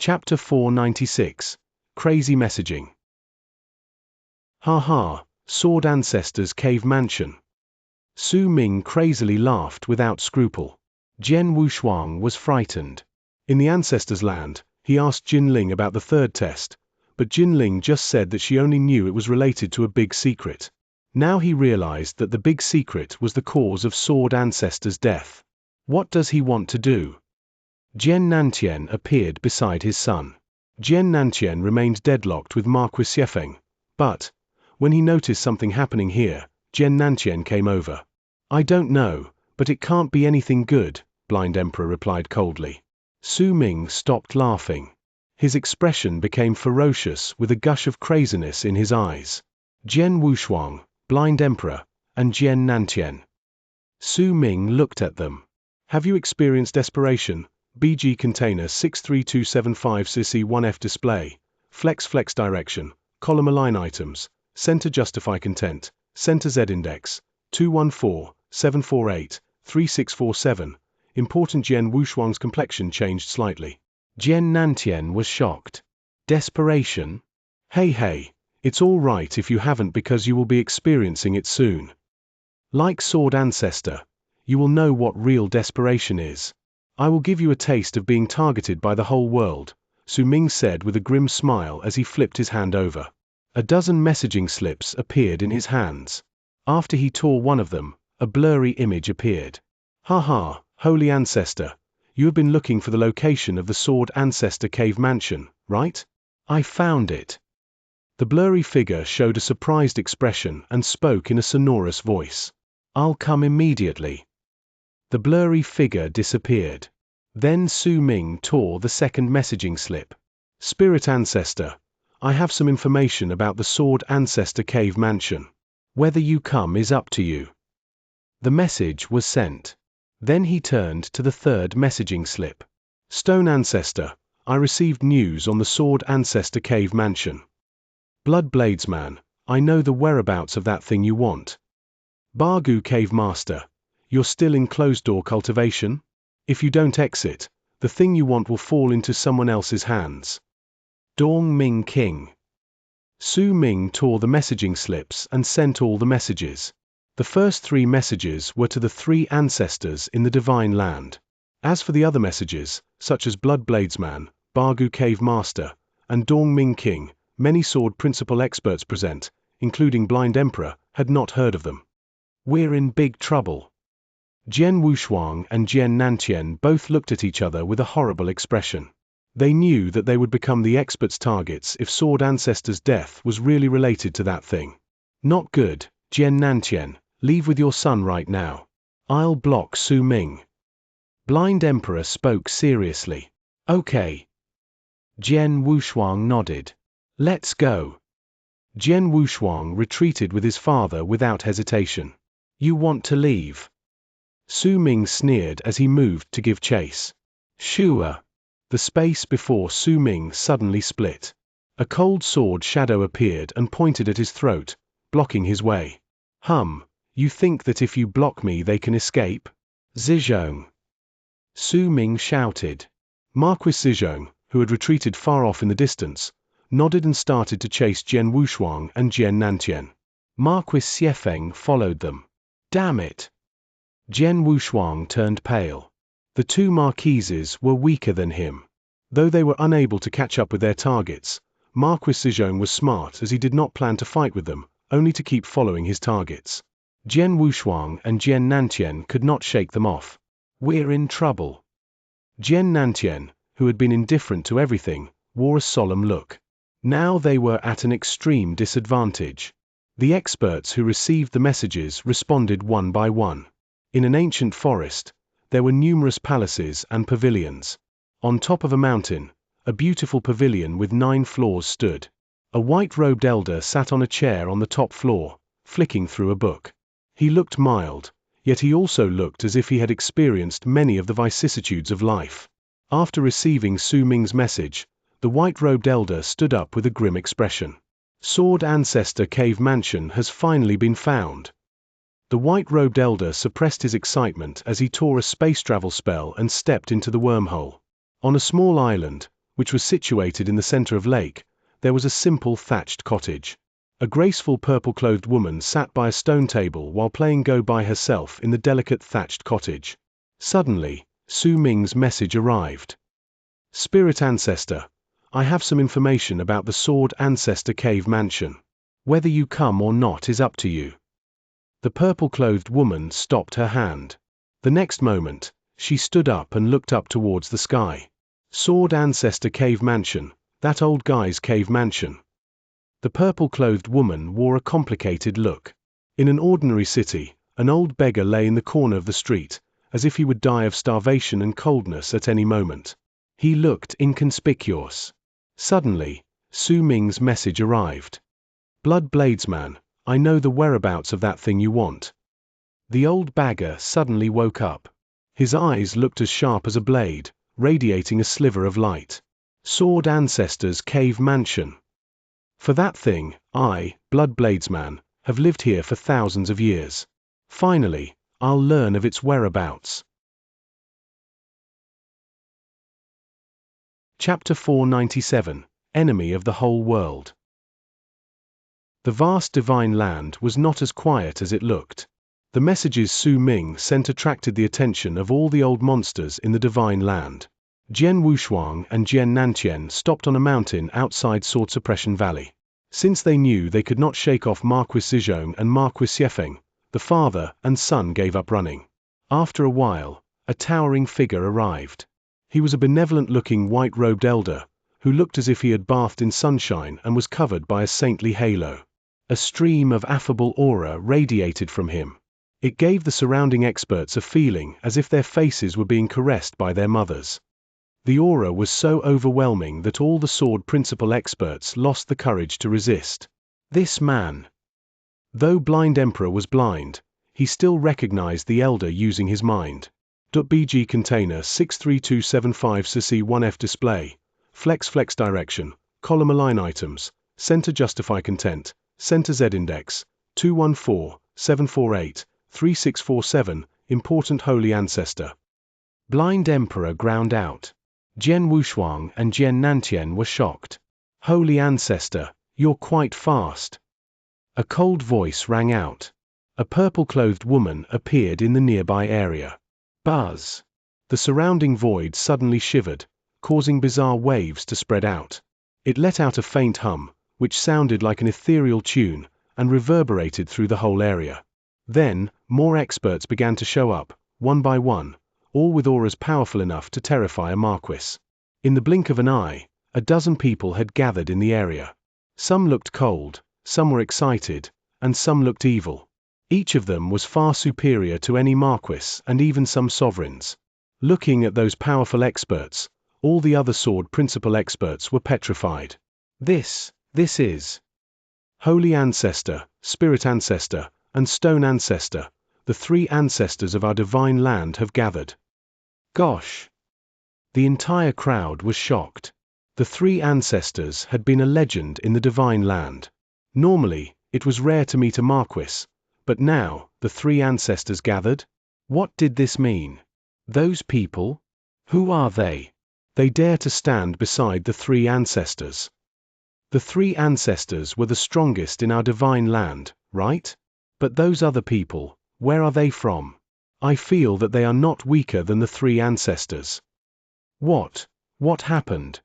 Chapter 496. Crazy Messaging. Ha, Sword Ancestors Cave Mansion. Su Ming crazily laughed without scruple. Jian Wushuang was frightened. In the Ancestors' Land, he asked Jinling about the third test, but Jinling just said that she only knew it was related to a big secret. Now he realized that the big secret was the cause of Sword Ancestor's death. What does he want to do? Jian Nantian appeared beside his son. Jian Nantian remained deadlocked with Marquis Xiefeng, but, when he noticed something happening here, Jian Nantian came over. I don't know, but it can't be anything good, Blind Emperor replied coldly. Su Ming stopped laughing. His expression became ferocious with a gush of craziness in his eyes. Jian Wushuang, Blind Emperor, and Jian Nantian. Su Ming looked at them. Have you experienced desperation? BG container 63275 CC1F display, flex direction, column align items, center justify content, center Z index, 214-748-3647. Important. Jian Wushuang's complexion changed slightly. Jian Nantian was shocked. Desperation? Hey, it's all right if you haven't, because you will be experiencing it soon. Like Sword Ancestor, you will know what real desperation is. I will give you a taste of being targeted by the whole world, Su Ming said with a grim smile as he flipped his hand over. A dozen messaging slips appeared in his hands. After he tore one of them, a blurry image appeared. Ha, Holy Ancestor, you have been looking for the location of the Sword Ancestor Cave Mansion, right? I found it. The blurry figure showed a surprised expression and spoke in a sonorous voice. I'll come immediately. The blurry figure disappeared. Then Su Ming tore the second messaging slip. Spirit Ancestor, I have some information about the Sword Ancestor Cave Mansion. Whether you come is up to you. The message was sent. Then he turned to the third messaging slip. Stone Ancestor, I received news on the Sword Ancestor Cave Mansion. Blood Bladesman, I know the whereabouts of that thing you want. Bargu Cave Master, you're still in closed-door cultivation? If you don't exit, the thing you want will fall into someone else's hands. Dong Ming King. Su Ming tore the messaging slips and sent all the messages. The first 3 messages were to the 3 ancestors in the Divine Land. As for the other messages, such as Blood Bladesman, Bargu Cave Master, and Dong Ming King, many sword principal experts present, including Blind Emperor, had not heard of them. We're in big trouble. Jian Wushuang and Jian Nantian both looked at each other with a horrible expression. They knew that they would become the experts' targets if Sword Ancestor's death was really related to that thing. Not good, Jian Nantian, leave with your son right now. I'll block Su Ming. Blind Emperor spoke seriously. Okay. Jian Wushuang nodded. Let's go. Jian Wushuang retreated with his father without hesitation. You want to leave? Su Ming sneered as he moved to give chase. Shua. The space before Su Ming suddenly split. A cold sword shadow appeared and pointed at his throat, blocking his way. You think that if you block me they can escape? Zizhong. Su Ming shouted. Marquis Zizhong, who had retreated far off in the distance, nodded and started to chase Jian Wushuang and Jian Nantian. Marquis Xiefeng followed them. Damn it! Jian Wushuang turned pale. The 2 marquises were weaker than him. Though they were unable to catch up with their targets, Marquis Zizhong was smart as he did not plan to fight with them, only to keep following his targets. Jian Wushuang and Jian Nantian could not shake them off. We're in trouble. Jian Nantian, who had been indifferent to everything, wore a solemn look. Now they were at an extreme disadvantage. The experts who received the messages responded one by one. In an ancient forest, there were numerous palaces and pavilions. On top of a mountain, a beautiful pavilion with 9 floors stood. A white-robed elder sat on a chair on the top floor, flicking through a book. He looked mild, yet he also looked as if he had experienced many of the vicissitudes of life. After receiving Su Ming's message, the white-robed elder stood up with a grim expression. Sword Ancestor Cave Mansion has finally been found. The white-robed elder suppressed his excitement as he tore a space travel spell and stepped into the wormhole. On a small island, which was situated in the center of lake, there was a simple thatched cottage. A graceful purple-clothed woman sat by a stone table while playing Go by herself in the delicate thatched cottage. Suddenly, Su Ming's message arrived. Spirit Ancestor, I have some information about the Sword Ancestor Cave Mansion. Whether you come or not is up to you. The purple-clothed woman stopped her hand. The next moment, she stood up and looked up towards the sky. Sword Ancestor Cave Mansion, that old guy's cave mansion. The purple-clothed woman wore a complicated look. In an ordinary city, an old beggar lay in the corner of the street, as if he would die of starvation and coldness at any moment. He looked inconspicuous. Suddenly, Su Ming's message arrived. Blood Bladesman, I know the whereabouts of that thing you want. The old beggar suddenly woke up. His eyes looked as sharp as a blade, radiating a sliver of light. Sword Ancestor's Cave Mansion. For that thing, I, Blood Bladesman, have lived here for thousands of years. Finally, I'll learn of its whereabouts. Chapter 497, Enemy of the Whole World. The vast divine land was not as quiet as it looked. The messages Su Ming sent attracted the attention of all the old monsters in the divine land. Jian Wushuang and Jian Nantian stopped on a mountain outside Sword Suppression Valley. Since they knew they could not shake off Marquis Zizhong and Marquis Xiefeng, the father and son gave up running. After a while, a towering figure arrived. He was a benevolent-looking white-robed elder, who looked as if he had bathed in sunshine and was covered by a saintly halo. A stream of affable aura radiated from him. It gave the surrounding experts a feeling as if their faces were being caressed by their mothers. The aura was so overwhelming that all the sword principal experts lost the courage to resist. This man. Though Blind Emperor was blind, he still recognized the elder using his mind. .bg container 63275 CC1F display, flex direction, column align items, center justify content, center Z index, 214-748-3647, important holy ancestor. Blind Emperor ground out. Jian Wushuang and Jian Nantian were shocked. Holy ancestor, you're quite fast. A cold voice rang out. A purple-clothed woman appeared in the nearby area. Buzz. The surrounding void suddenly shivered, causing bizarre waves to spread out. It let out a faint hum, which sounded like an ethereal tune, and reverberated through the whole area. Then, more experts began to show up, one by one, all with auras powerful enough to terrify a marquis. In the blink of an eye, a dozen people had gathered in the area. Some looked cold, some were excited, and some looked evil. Each of them was far superior to any marquis and even some sovereigns. Looking at those powerful experts, all the other sword principal experts were petrified. This is Holy Ancestor, Spirit Ancestor, and Stone Ancestor, the three ancestors of our divine land have gathered. Gosh! The entire crowd was shocked. The three ancestors had been a legend in the divine land. Normally, it was rare to meet a marquis, but now, the three ancestors gathered? What did this mean? Those people? Who are they? They dare to stand beside the three ancestors. The three ancestors were the strongest in our divine land, right? But those other people, where are they from? I feel that they are not weaker than the three ancestors. What happened?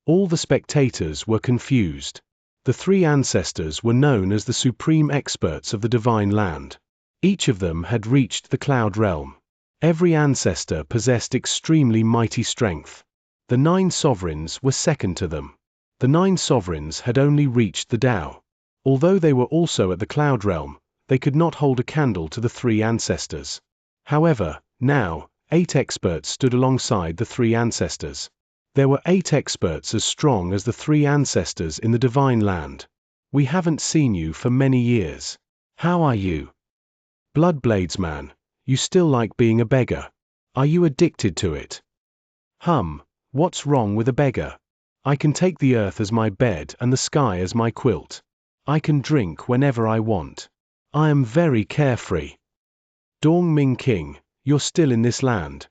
All the spectators were confused. The three ancestors were known as the supreme experts of the divine land. Each of them had reached the cloud realm. Every ancestor possessed extremely mighty strength. The 9 sovereigns were second to them. The 9 sovereigns had only reached the Tao. Although they were also at the cloud realm, they could not hold a candle to the 3 ancestors. However, now, 8 experts stood alongside the 3 ancestors. There were 8 experts as strong as the 3 ancestors in the divine land. We haven't seen you for many years. How are you? Bloodbladesman, you still like being a beggar. Are you addicted to it? What's wrong with a beggar? I can take the earth as my bed and the sky as my quilt. I can drink whenever I want. I am very carefree. Dong Ming King, you're still in this land.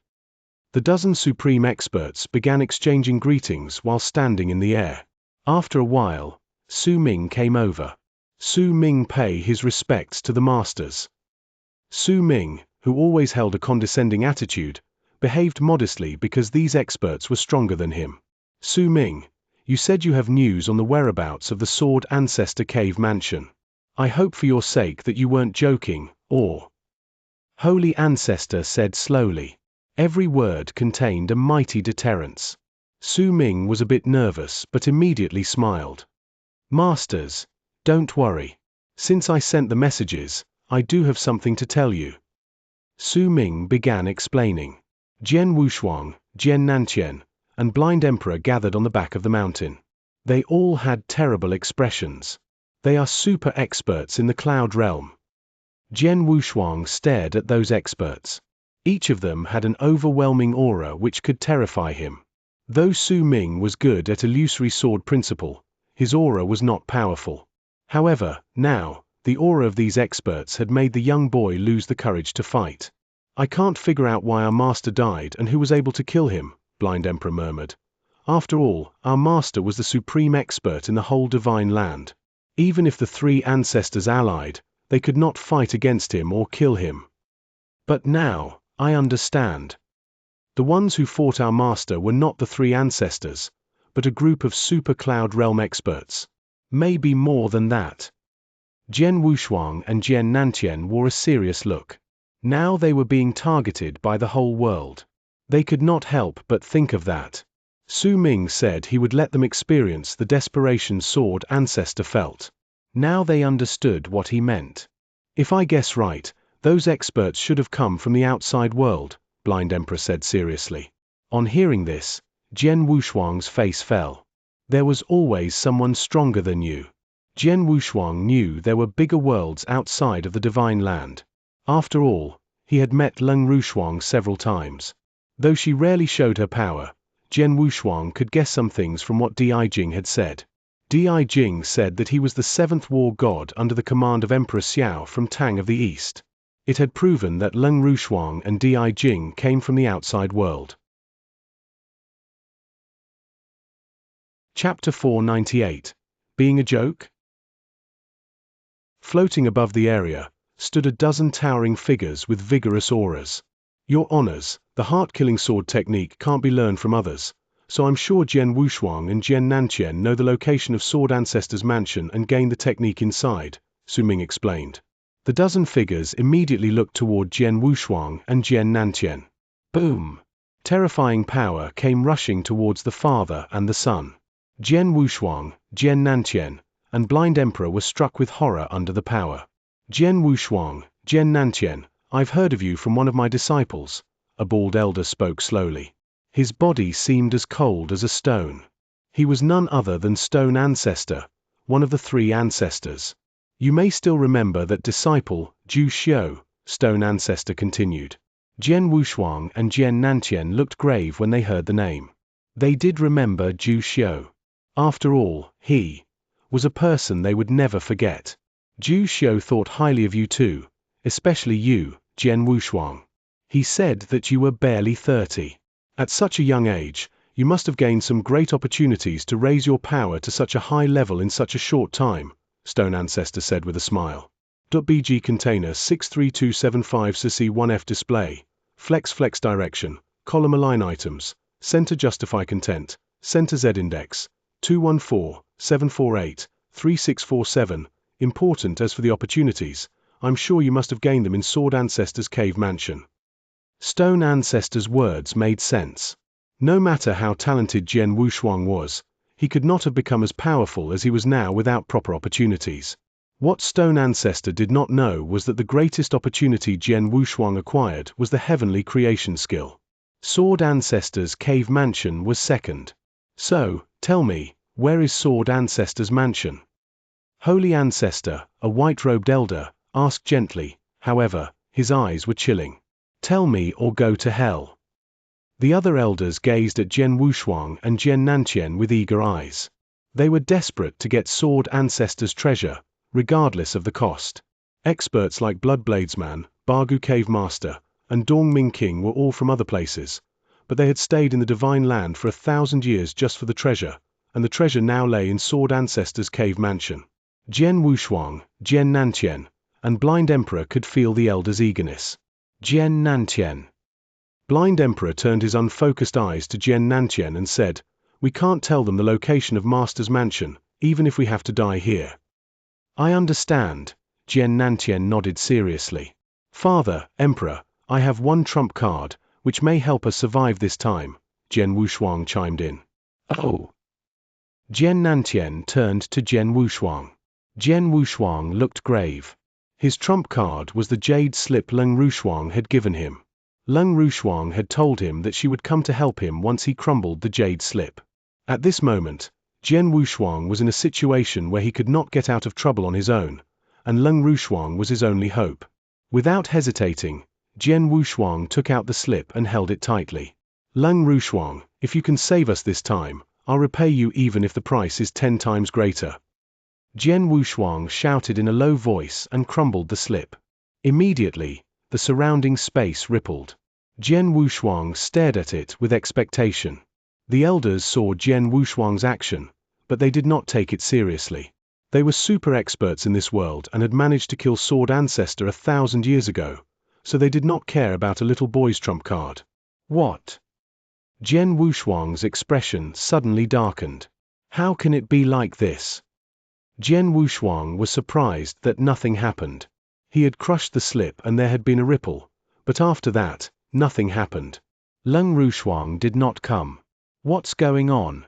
The dozen supreme experts began exchanging greetings while standing in the air. After a while, Su Ming came over. Su Ming pay his respects to the masters. Su Ming, who always held a condescending attitude, behaved modestly because these experts were stronger than him. Su Ming, you said you have news on the whereabouts of the Sword Ancestor Cave Mansion. I hope for your sake that you weren't joking, or... Holy Ancestor said slowly. Every word contained a mighty deterrence. Su Ming was a bit nervous but immediately smiled. Masters, don't worry. Since I sent the messages, I do have something to tell you. Su Ming began explaining. Jian Wushuang, Jian Nantian, and Blind Emperor gathered on the back of the mountain. They all had terrible expressions. They are super experts in the cloud realm. Jian Wushuang stared at those experts. Each of them had an overwhelming aura which could terrify him. Though Su Ming was good at illusory sword principle, his aura was not powerful. However, now, the aura of these experts had made the young boy lose the courage to fight. I can't figure out why our master died and who was able to kill him, Blind Emperor murmured. After all, our master was the supreme expert in the whole divine land. Even if the three ancestors allied, they could not fight against him or kill him. But now, I understand. The ones who fought our master were not the three ancestors, but a group of super cloud realm experts. Maybe more than that. Jian Wushuang and Jian Nantian wore a serious look. Now they were being targeted by the whole world. They could not help but think of that. Su Ming said he would let them experience the desperation Sword Ancestor felt. Now they understood what he meant. If I guess right, those experts should have come from the outside world, Blind Emperor said seriously. On hearing this, Jian Wushuang's face fell. There was always someone stronger than you. Jian Wushuang knew there were bigger worlds outside of the divine land. After all, he had met Leng Rushuang several times. Though she rarely showed her power, Jian Wushuang could guess some things from what Di Jing had said. Di Jing said that he was the seventh war god under the command of Emperor Xiao from Tang of the East. It had proven that Leng Rushuang and Di Jing came from the outside world. Chapter 498. Being a joke? Floating above the area, stood a dozen towering figures with vigorous auras. Your honors, the heart-killing sword technique can't be learned from others, so I'm sure Jian Wushuang and Jian Nantian know the location of Sword Ancestor's mansion and gained the technique inside, Su Ming explained. The dozen figures immediately looked toward Jian Wushuang and Jian Nantian. Boom! Terrifying power came rushing towards the father and the son. Jian Wushuang, Jian Nantian, and Blind Emperor were struck with horror under the power. Jian Wushuang, Jian Nantian, I've heard of you from one of my disciples, a bald elder spoke slowly. His body seemed as cold as a stone. He was none other than Stone Ancestor, one of the three ancestors. You may still remember that disciple, Zhu Xiu, Stone Ancestor continued. Jian Wushuang and Jian Nantian looked grave when they heard the name. They did remember Zhu Xiu. After all, he was a person they would never forget. Zhu Xiu thought highly of you too, especially you, Jian Wushuang. He said that you were barely 30. At such a young age, you must have gained some great opportunities to raise your power to such a high level in such a short time, Stone Ancestor said with a smile. .bg container 63275 CC1F display, flex direction, column align items, center justify content, center Z index, 214-748-3647, important as for the opportunities, I'm sure you must have gained them in Sword Ancestor's cave mansion. Stone Ancestor's words made sense. No matter how talented Jian Wushuang was, he could not have become as powerful as he was now without proper opportunities. What Stone Ancestor did not know was that the greatest opportunity Jian Wushuang acquired was the heavenly creation skill. Sword Ancestor's cave mansion was second. So, tell me, where is Sword Ancestor's mansion? Holy Ancestor, a white-robed elder, asked gently, however, his eyes were chilling. Tell me or go to hell. The other elders gazed at Jian Wushuang and Jian Nantian with eager eyes. They were desperate to get Sword Ancestor's treasure, regardless of the cost. Experts like Bloodbladesman, Bagu Cave Master, and Dongming King were all from other places, but they had stayed in the divine land for 1,000 years just for the treasure, and the treasure now lay in Sword Ancestor's cave mansion. Jian Wushuang, Jian Nantian, and Blind Emperor could feel the elder's eagerness. Jian Nantian. Blind Emperor turned his unfocused eyes to Jian Nantian and said, "We can't tell them the location of Master's mansion, even if we have to die here." "I understand." Jian Nantian nodded seriously. "Father, Emperor, I have one trump card, which may help us survive this time," Jian Wushuang chimed in. "Oh." Jian Nantian turned to Jian Wushuang. Jian Wushuang looked grave. His trump card was the jade slip Leng Rushuang had given him. Leng Rushuang had told him that she would come to help him once he crumbled the jade slip. At this moment, Jian Wushuang was in a situation where he could not get out of trouble on his own, and Leng Rushuang was his only hope. Without hesitating, Jian Wushuang took out the slip and held it tightly. "Leng Rushuang, if you can save us this time, I'll repay you even if the price is 10 times greater." Jian Wushuang shouted in a low voice and crumbled the slip. Immediately, the surrounding space rippled. Jian Wushuang stared at it with expectation. The elders saw Jian Wushuang's action, but they did not take it seriously. They were super experts in this world and had managed to kill Sword Ancestor 1,000 years ago, so they did not care about a little boy's trump card. "What?" Jian Wushuang's expression suddenly darkened. "How can it be like this?" Jian Wushuang was surprised that nothing happened. He had crushed the slip and there had been a ripple, but after that, nothing happened. Leng Rushuang did not come. "What's going on?"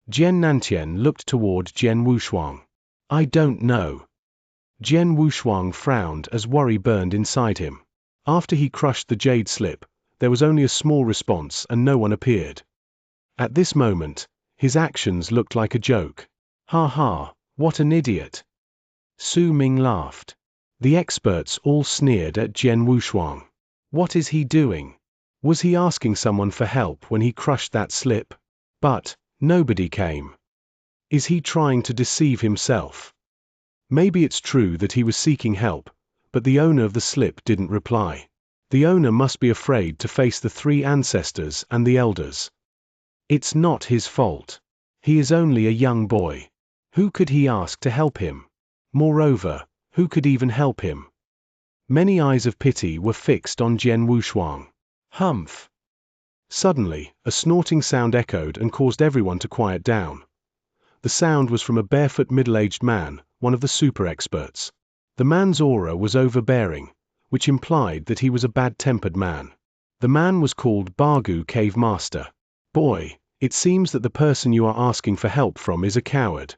Jian Nantian looked toward Jian Wushuang. "I don't know." Jian Wushuang frowned as worry burned inside him. After he crushed the jade slip, there was only a small response and no one appeared. At this moment, his actions looked like a joke. "Ha ha, what an idiot." Su Ming laughed. The experts all sneered at Jian Wushuang. What is he doing? Was he asking someone for help when he crushed that slip? But nobody came. Is he trying to deceive himself? Maybe it's true that he was seeking help, but the owner of the slip didn't reply. The owner must be afraid to face the 3 ancestors and the elders. It's not his fault. He is only a young boy. Who could he ask to help him? Moreover, who could even help him? Many eyes of pity were fixed on Jian Wushuang. Humph! Suddenly, a snorting sound echoed and caused everyone to quiet down. The sound was from a barefoot middle-aged man, one of the super experts. The man's aura was overbearing, which implied that he was a bad-tempered man. The man was called Bargu Cave Master. "Boy, it seems that the person you are asking for help from is a coward.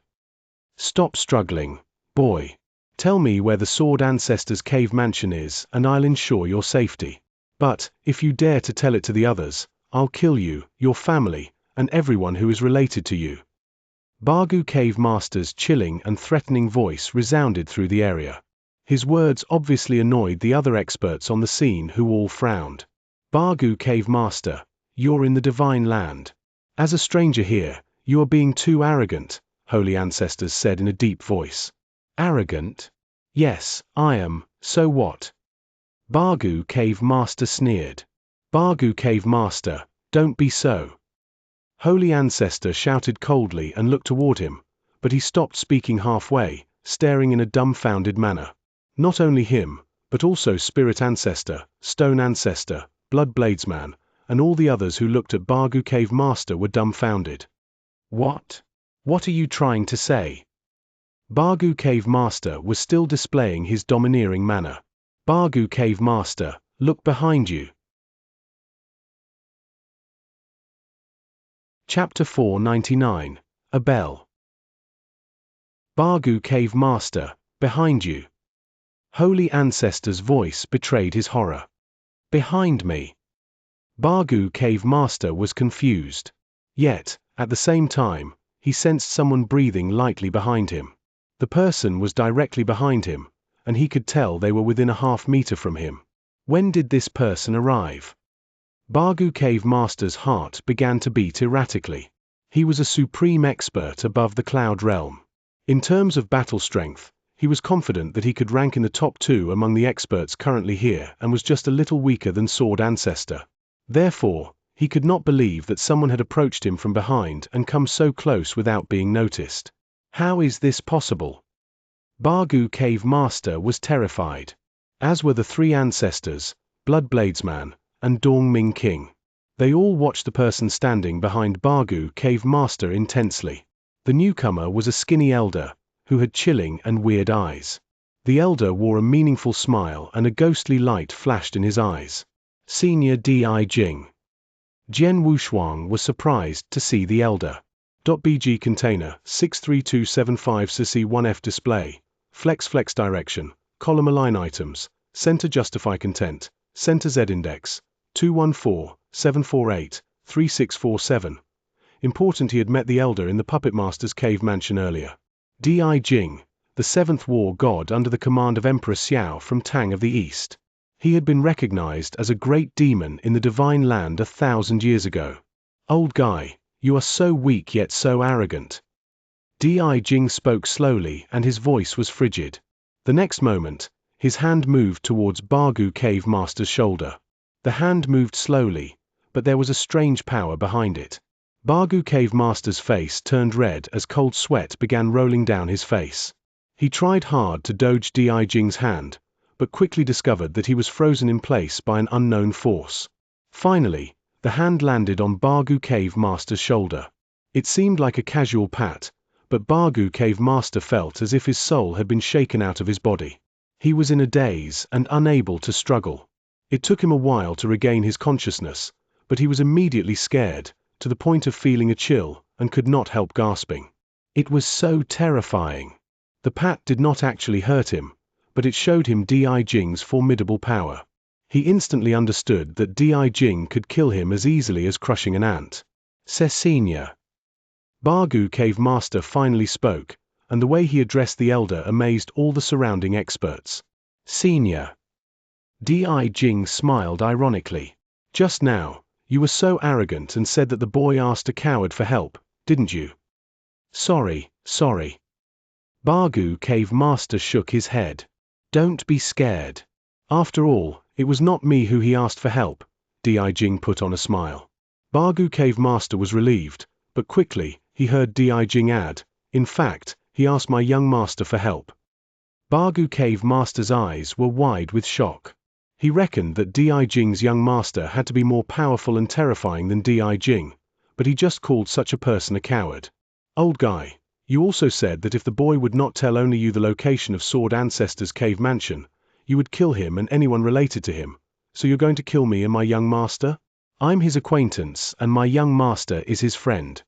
Stop struggling, boy. Tell me where the Sword Ancestor's cave mansion is and I'll ensure your safety. But, if you dare to tell it to the others, I'll kill you, your family, and everyone who is related to you." Bargu Cave Master's chilling and threatening voice resounded through the area. His words obviously annoyed the other experts on the scene who all frowned. "Bargu Cave Master, you're in the divine land. As a stranger here, you are being too arrogant," Holy Ancestors said in a deep voice. "Arrogant? Yes, I am, so what?" Bargu Cave Master sneered. "Bargu Cave Master, don't be so." Holy Ancestor shouted coldly and looked toward him, but he stopped speaking halfway, staring in a dumbfounded manner. Not only him, but also Spirit Ancestor, Stone Ancestor, Blood Bladesman, and all the others who looked at Bargu Cave Master were dumbfounded. "What? What are you trying to say?" Bargu Cave Master was still displaying his domineering manner. "Bargu Cave Master, look behind you." Chapter 499, A Bell. "Bargu Cave Master, behind you." Holy Ancestor's voice betrayed his horror. "Behind me?" Bargu Cave Master was confused. Yet, at the same time, he sensed someone breathing lightly behind him. The person was directly behind him, and he could tell they were within a half-meter from him. When did this person arrive? Bargu Cave Master's heart began to beat erratically. He was a supreme expert above the Cloud Realm. In terms of battle strength, he was confident that he could rank in the top 2 among the experts currently here and was just a little weaker than Sword Ancestor. Therefore, He could not believe that someone had approached him from behind and come so close without being noticed. How is this possible? Bargu Cave Master was terrified. As were the three ancestors, Bloodbladesman, and Dongming King. They all watched the person standing behind Bargu Cave Master intensely. The newcomer was a skinny elder, who had chilling and weird eyes. The elder wore a meaningful smile and a ghostly light flashed in his eyes. Senior Di Jing. Jian Wushuang was surprised to see the elder. .bg container 63275 CC1F display. Flex direction, column align items, center justify content, center Z index, 214-748-3647. Important he had met the elder in the Puppet Master's cave mansion earlier. Di Jing, the seventh war god under the command of Emperor Xiao from Tang of the East. He had been recognized as a great demon in the divine land 1,000 years ago. Old guy, you are so weak yet so arrogant. Di Jing spoke slowly and his voice was frigid. The next moment, his hand moved towards Bargu Cave Master's shoulder. The hand moved slowly, but there was a strange power behind it. Bargu Cave Master's face turned red as cold sweat began rolling down his face. He tried hard to dodge Di Jing's hand, but quickly discovered that he was frozen in place by an unknown force. Finally, the hand landed on Bargu Cave Master's shoulder. It seemed like a casual pat, but Bargu Cave Master felt as if his soul had been shaken out of his body. He was in a daze and unable to struggle. It took him a while to regain his consciousness, but he was immediately scared, to the point of feeling a chill, and could not help gasping. It was so terrifying. The pat did not actually hurt him, but it showed him Di Jing's formidable power. He instantly understood that Di Jing could kill him as easily as crushing an ant. Xianxia. Bargu Cave Master finally spoke, and the way he addressed the elder amazed all the surrounding experts. Senior. Di Jing smiled ironically. Just now, you were so arrogant and said that the boy asked a coward for help, didn't you? Sorry. Bargu Cave Master shook his head. Don't be scared. After all, it was not me who he asked for help, Di Jing put on a smile. Bargu Cave Master was relieved, but quickly, he heard Di Jing add, in fact, he asked my young master for help. Bargu Cave Master's eyes were wide with shock. He reckoned that Di Jing's young master had to be more powerful and terrifying than Di Jing, but he just called such a person a coward. Old guy, you also said that if the boy would not tell only you the location of Sword Ancestor's cave mansion, you would kill him and anyone related to him, so you're going to kill me and my young master? I'm his acquaintance and my young master is his friend.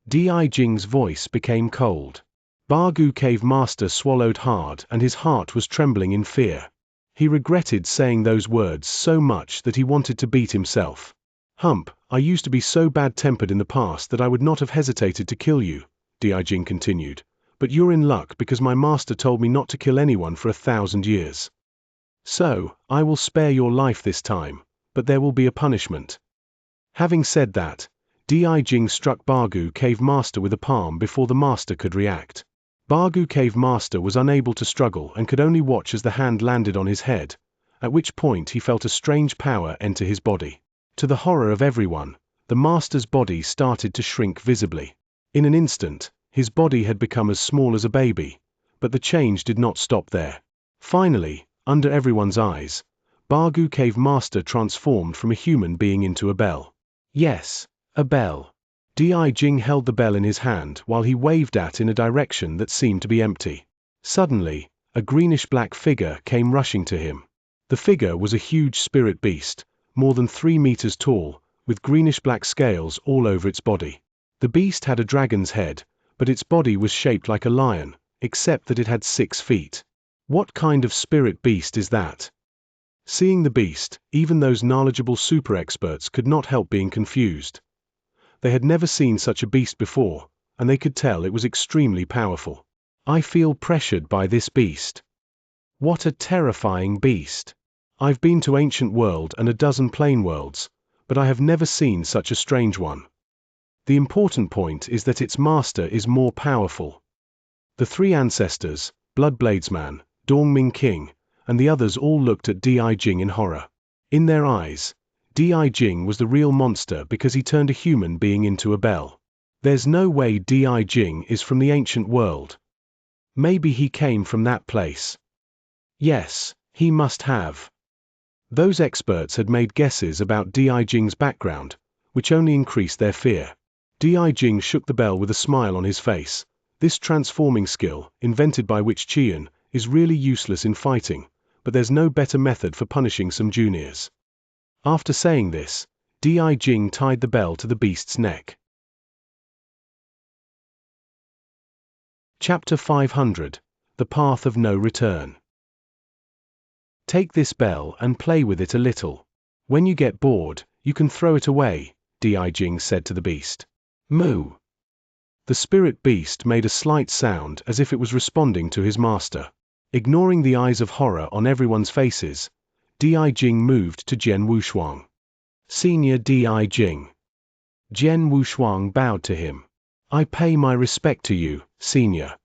Di Jing's voice became cold. Bargu Cave Master swallowed hard and his heart was trembling in fear. He regretted saying those words so much that he wanted to beat himself. I used to be so bad-tempered in the past that I would not have hesitated to kill you, Di Jing continued, but you're in luck because my master told me not to kill anyone for 1,000 years. So, I will spare your life this time, but there will be a punishment. Having said that, Di Jing struck Bargu Cave Master with a palm before the master could react. Bargu Cave Master was unable to struggle and could only watch as the hand landed on his head, at which point he felt a strange power enter his body. To the horror of everyone, the master's body started to shrink visibly. In an instant, his body had become as small as a baby, but the change did not stop there. Finally, under everyone's eyes, Bargu Cave Master transformed from a human being into a bell. Yes, a bell. Di Jing held the bell in his hand while he waved at in a direction that seemed to be empty. Suddenly, a greenish-black figure came rushing to him. The figure was a huge spirit beast, more than 3 meters tall, with greenish-black scales all over its body. The beast had a dragon's head, but its body was shaped like a lion, except that it had 6 feet. What kind of spirit beast is that? Seeing the beast, even those knowledgeable super experts could not help being confused. They had never seen such a beast before, and they could tell it was extremely powerful. I feel pressured by this beast. What a terrifying beast. I've been to Ancient World and a dozen Plane Worlds, but I have never seen such a strange one. The important point is that its master is more powerful. The 3 ancestors, Bloodbladesman, Dongming King, and the others all looked at Di Jing in horror. In their eyes, Di Jing was the real monster because he turned a human being into a bell. There's no way Di Jing is from the ancient world. Maybe he came from that place. Yes, he must have. Those experts had made guesses about Di Jing's background, which only increased their fear. Di Jing shook the bell with a smile on his face. This transforming skill, invented by Witch Qian, is really useless in fighting, but there's no better method for punishing some juniors. After saying this, Di Jing tied the bell to the beast's neck. Chapter 500. The Path of No Return. Take this bell and play with it a little. When you get bored, you can throw it away, Di Jing said to the beast. Moo. The spirit beast made a slight sound as if it was responding to his master. Ignoring the eyes of horror on everyone's faces, Di Jing moved to Jian Wushuang. Senior Di Jing. Jian Wushuang bowed to him. I pay my respect to you, Senior.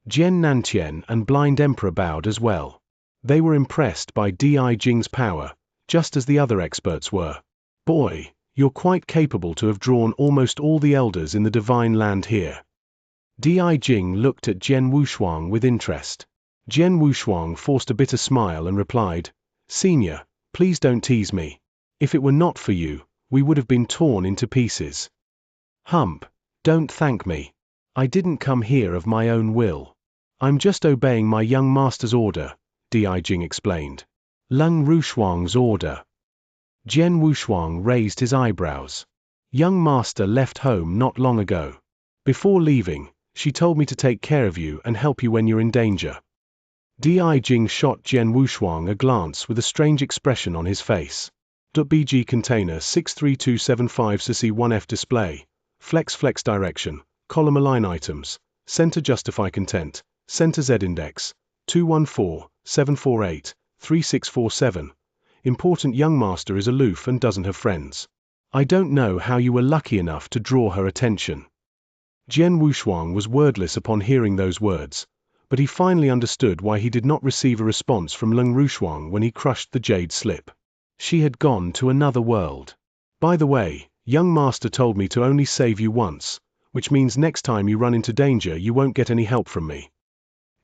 Jian Nantian and Blind Emperor bowed as well. They were impressed by Di Jing's power, just as the other experts were. Boy, you're quite capable to have drawn almost all the elders in the divine land here. Di Jing looked at Jian Wushuang with interest. Jian Wushuang forced a bitter smile and replied, Senior, please don't tease me. If it were not for you, we would have been torn into pieces. Hump, don't thank me. I didn't come here of my own will. I'm just obeying my young master's order, Di Jing explained. Lung Rushuang's order. Jian Wushuang raised his eyebrows. Young master left home not long ago. Before leaving, she told me to take care of you and help you when you're in danger. Di Jing shot Jian Wushuang a glance with a strange expression on his face. .bg container 63275 CC1F display. Flex direction, column align items, center justify content, center Z index, 214-748-3647. Important young master is aloof and doesn't have friends. I don't know how you were lucky enough to draw her attention. Jian Wushuang was wordless upon hearing those words, but he finally understood why he did not receive a response from Lung Rushuang when he crushed the jade slip. She had gone to another world. By the way, young master told me to only save you once, which means next time you run into danger you won't get any help from me.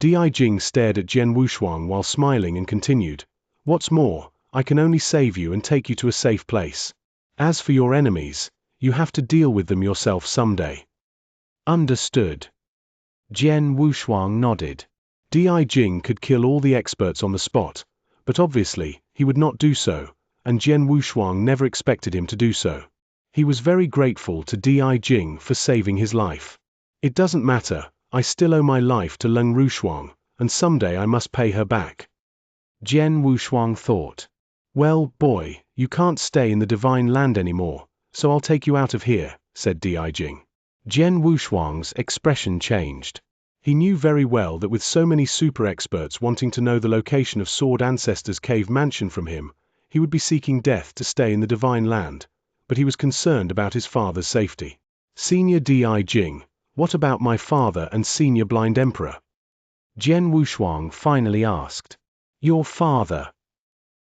Di Jing stared at Jian Wushuang while smiling and continued, What's more, I can only save you and take you to a safe place. As for your enemies, you have to deal with them yourself someday. Understood. Jian Wushuang nodded. Di Jing could kill all the experts on the spot, but obviously, he would not do so, and Jian Wushuang never expected him to do so. He was very grateful to Di Jing for saving his life. It doesn't matter, I still owe my life to Lung Rushuang, and someday I must pay her back. Jian Wushuang thought. Well, boy, you can't stay in the divine land anymore, so I'll take you out of here, said Di Jing. Jian Wushuang's expression changed. He knew very well that with so many super experts wanting to know the location of Sword Ancestor's cave mansion from him, he would be seeking death to stay in the divine land, but he was concerned about his father's safety. Senior Di Jing, what about my father and Senior Blind Emperor? Jian Wushuang finally asked. Your father.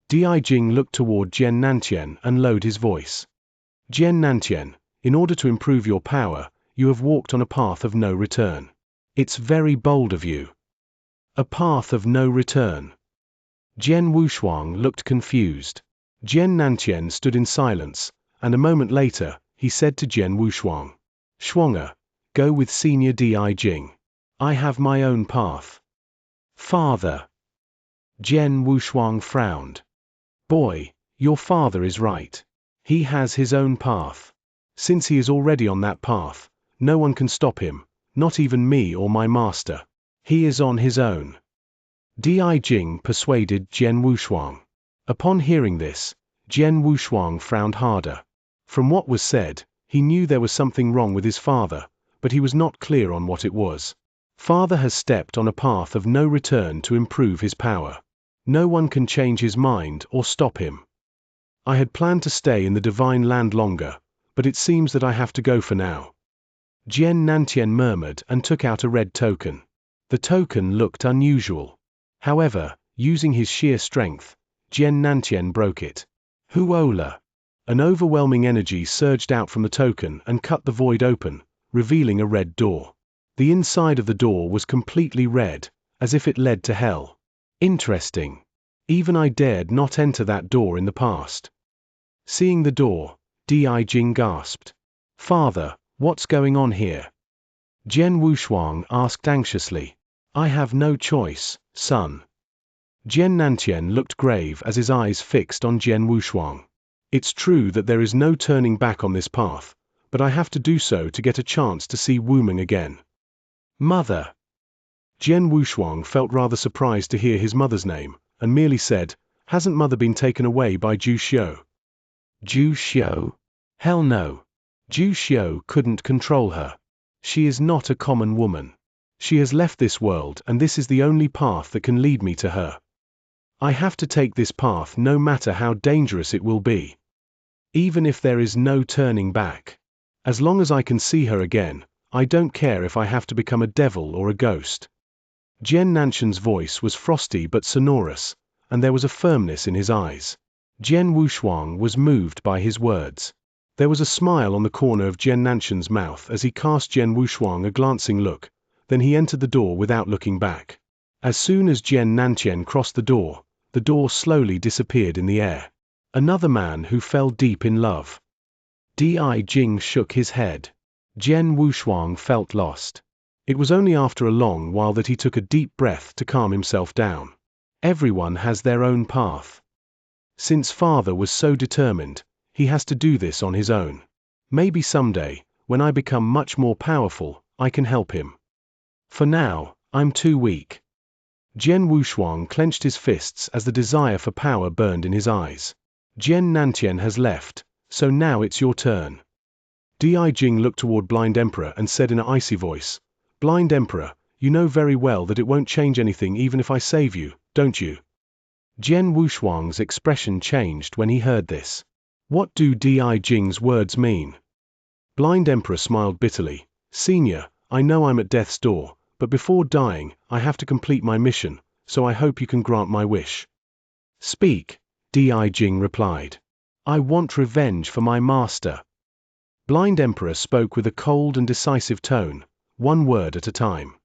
Di Jing looked toward Jian Nantian and lowered his voice. Jian Nantian, in order to improve your power, you have walked on a path of no return. It's very bold of you. A path of no return. Jian Wushuang looked confused. Jian Nantian stood in silence, and a moment later, he said to Jian Wushuang, Shuang'er, go with Senior Di Jing. I have my own path. Father. Jian Wushuang frowned. Boy, your father is right. He has his own path. Since he is already on that path, no one can stop him, not even me or my master. He is on his own. Di Jing persuaded Jian Wushuang. Upon hearing this, Jian Wushuang frowned harder. From what was said, he knew there was something wrong with his father, but he was not clear on what it was. Father has stepped on a path of no return to improve his power. No one can change his mind or stop him. I had planned to stay in the divine land longer, but it seems that I have to go for now. Jian Nantian murmured and took out a red token. The token looked unusual. However, using his sheer strength, Jian Nantian broke it. Huola. An overwhelming energy surged out from the token and cut the void open, revealing a red door. The inside of the door was completely red, as if it led to hell. Interesting. Even I dared not enter that door in the past. Seeing the door, Di Jing gasped. Father, what's going on here? Jian Wushuang asked anxiously. I have no choice, son. Jian Nantian looked grave as his eyes fixed on Jian Wushuang. It's true that there is no turning back on this path, but I have to do so to get a chance to see Wuming again. Mother. Jian Wushuang felt rather surprised to hear his mother's name, and merely said, hasn't mother been taken away by Zhu Xiu? Zhu Xiu? Hell no. Zhu Xiu couldn't control her. She is not a common woman. She has left this world and this is the only path that can lead me to her. I have to take this path no matter how dangerous it will be. Even if there is no turning back. As long as I can see her again, I don't care if I have to become a devil or a ghost. Jian Nantian's voice was frosty but sonorous, and there was a firmness in his eyes. Jian Wushuang was moved by his words. There was a smile on the corner of Jian Nantian's mouth as he cast Jian Wushuang a glancing look, then he entered the door without looking back. As soon as Jian Nantian crossed the door slowly disappeared in the air. Another man who fell deep in love. Di Jing shook his head. Jian Wushuang felt lost. It was only after a long while that he took a deep breath to calm himself down. Everyone has their own path. Since father was so determined, he has to do this on his own. Maybe someday, when I become much more powerful, I can help him. For now, I'm too weak. Jian Wushuang clenched his fists as the desire for power burned in his eyes. Jian Nantian has left, so now it's your turn. Di Jing looked toward Blind Emperor and said in an icy voice, Blind Emperor, you know very well that it won't change anything even if I save you, don't you? Jian Wushuang's expression changed when he heard this. What do Di Jing's words mean? Blind Emperor smiled bitterly. Senior, I know I'm at death's door, but before dying, I have to complete my mission, so I hope you can grant my wish. Speak, Di Jing replied. I want revenge for my master. Blind Emperor spoke with a cold and decisive tone, one word at a time.